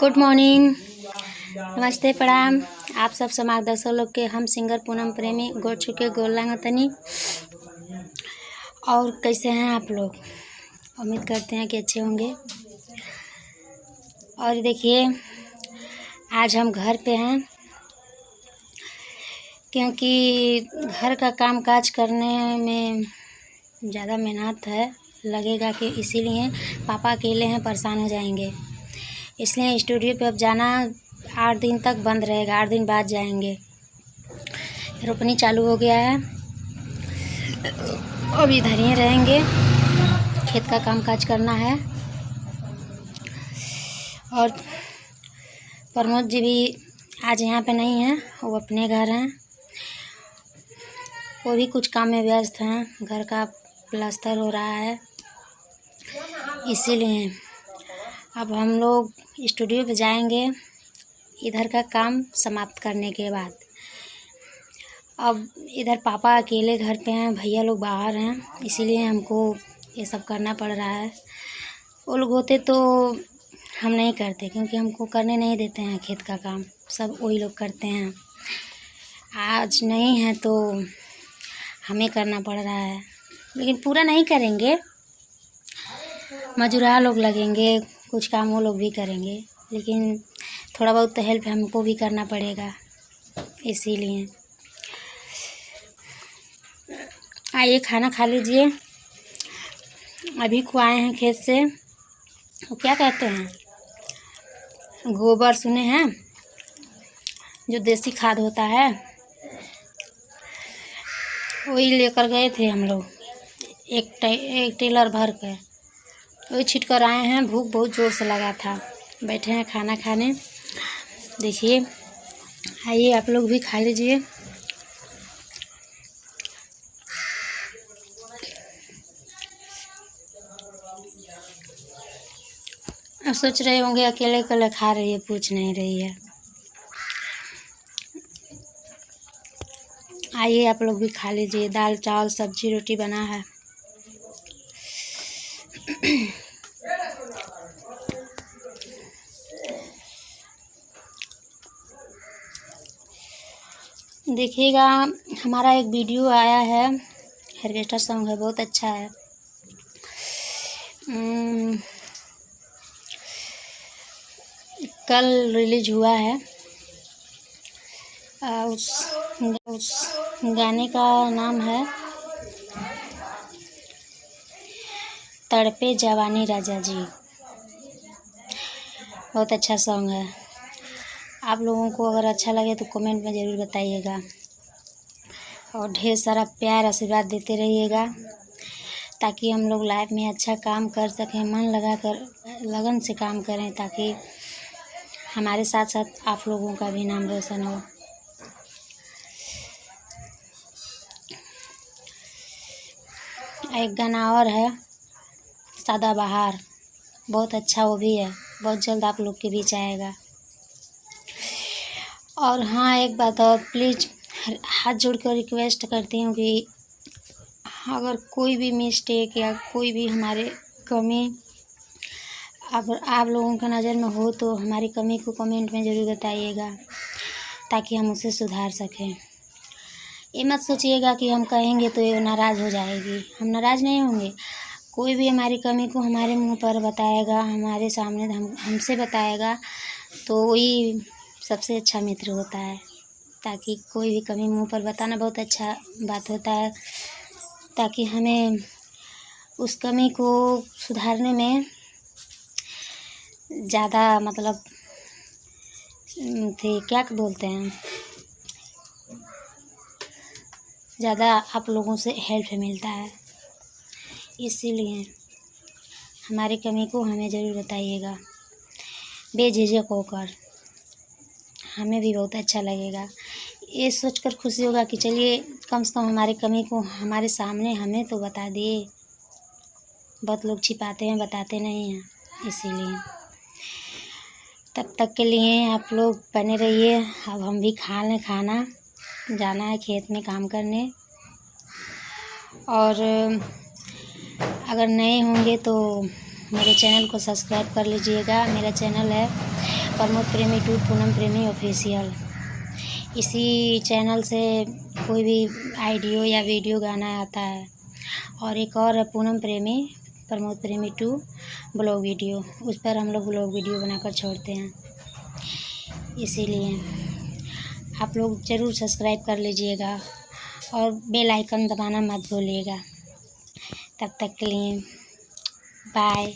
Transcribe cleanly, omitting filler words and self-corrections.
Good morning, नमस्ते, प्रणाम। आप सब समाज दर्शक लोग के हम सिंगर पूनम प्रेमी गोड़ छुके गोड़ लागतनी। और कैसे हैं आप लोग? उम्मीद करते हैं कि अच्छे होंगे। और देखिए, आज हम घर पे हैं क्योंकि घर का काम काज करने में ज़्यादा मेहनत लगेगा कि इसीलिए पापा अकेले हैं, परेशान हो जाएंगे। इसलिए स्टूडियो पे अब जाना 8 दिन तक बंद रहेगा। 8 दिन बाद जाएंगे। रोपनी चालू हो गया है, अब इधर ही रहेंगे। खेत का काम काज करना है। और प्रमोद जी भी आज यहाँ पे नहीं हैं, वो अपने घर हैं। वो भी कुछ काम में व्यस्त हैं। घर का प्लास्टर हो रहा है, इसीलिए अब हम लोग स्टूडियो पे जाएंगे इधर का काम समाप्त करने के बाद। अब इधर पापा अकेले घर पे हैं, भैया लोग बाहर हैं, इसीलिए हमको ये सब करना पड़ रहा है। वो लोग होते तो हम नहीं करते, क्योंकि हमको करने नहीं देते हैं खेत का काम, सब वही लोग करते हैं। आज नहीं है तो हमें करना पड़ रहा है, लेकिन पूरा नहीं करेंगे। मजूरा लोग लगेंगे, कुछ काम वो लोग भी करेंगे, लेकिन थोड़ा बहुत तो हेल्प हमको भी करना पड़ेगा। इसीलिए आइए खाना खा लीजिए। अभी को आए हैं खेत से। वो क्या कहते हैं, गोबर सुने हैं, जो देसी खाद होता है, वही लेकर गए थे हम लोग, एक टेलर भर कर। वही छिट कर आए हैं। भूख बहुत ज़ोर से लगा था। बैठे हैं खाना खाने। देखिए, आइए आप लोग भी खा लीजिए। अब सोच रहे होंगे अकेले अकेले खा रही है, पूछ नहीं रही है। आइए आप लोग भी खा लीजिए। दाल चावल सब्जी रोटी बना है। देखिएगा, हमारा एक वीडियो आया है, हार्वेस्टर सॉन्ग है, बहुत अच्छा है। कल रिलीज हुआ है। उस गाने का नाम है तड़पे जवानी राजा जी। बहुत अच्छा सॉन्ग है। आप लोगों को अगर अच्छा लगे तो कमेंट में ज़रूर बताइएगा, और ढेर सारा प्यार आशीर्वाद देते रहिएगा, ताकि हम लोग लाइफ में अच्छा काम कर सकें, मन लगा कर लगन से काम करें, ताकि हमारे साथ साथ आप लोगों का भी नाम रोशन हो। एक गाना और है, सदाबहार, बहुत अच्छा वो भी है, बहुत जल्द आप लोग के बीच आएगा। और हाँ, एक बात और, प्लीज़ हाथ जोड़कर रिक्वेस्ट करती हूँ कि अगर कोई भी मिस्टेक या कोई भी हमारे कमी अगर आप लोगों का नज़र में हो तो हमारी कमी को कमेंट में ज़रूर बताइएगा, ताकि हम उसे सुधार सकें। ये मत सोचिएगा कि हम कहेंगे तो ये नाराज़ हो जाएगी। हम नाराज़ नहीं होंगे। कोई भी हमारी कमी को हमारे मुंह पर बताएगा, हमारे सामने हमसे बताएगा, तो वही सबसे अच्छा मित्र होता है। ताकि कोई भी कमी मुंह पर बताना बहुत अच्छा बात होता है, ताकि हमें उस कमी को सुधारने में ज़्यादा मतलब क्या बोलते हैं, ज़्यादा आप लोगों से हेल्प मिलता है। इसीलिए हमारी कमी को हमें ज़रूर बताइएगा, बेझिझक होकर। हमें भी बहुत अच्छा लगेगा। ये सोचकर खुशी होगा कि चलिए कम से कम हमारी कमी को हमारे सामने हमें तो बता दिए। बहुत लोग छिपाते हैं, बताते नहीं हैं। इसीलिए तब तक के लिए आप लोग बने रहिए। अब हम भी खा लें खाना, जाना है खेत में काम करने। और अगर नए होंगे तो मेरे चैनल को सब्सक्राइब कर लीजिएगा। मेरा चैनल है प्रमोद प्रेमी 2 पूनम प्रेमी ऑफिशियल। इसी चैनल से कोई भी ऑडियो या वीडियो गाना आता है। और एक और है पूनम प्रेमी प्रमोद प्रेमी 2 ब्लॉग वीडियो, उस पर हम लोग ब्लॉग वीडियो बनाकर छोड़ते हैं। इसीलिए आप लोग ज़रूर सब्सक्राइब कर लीजिएगा और बेल आइकन दबाना मत भूलिएगा। तब तक के लिए बाय।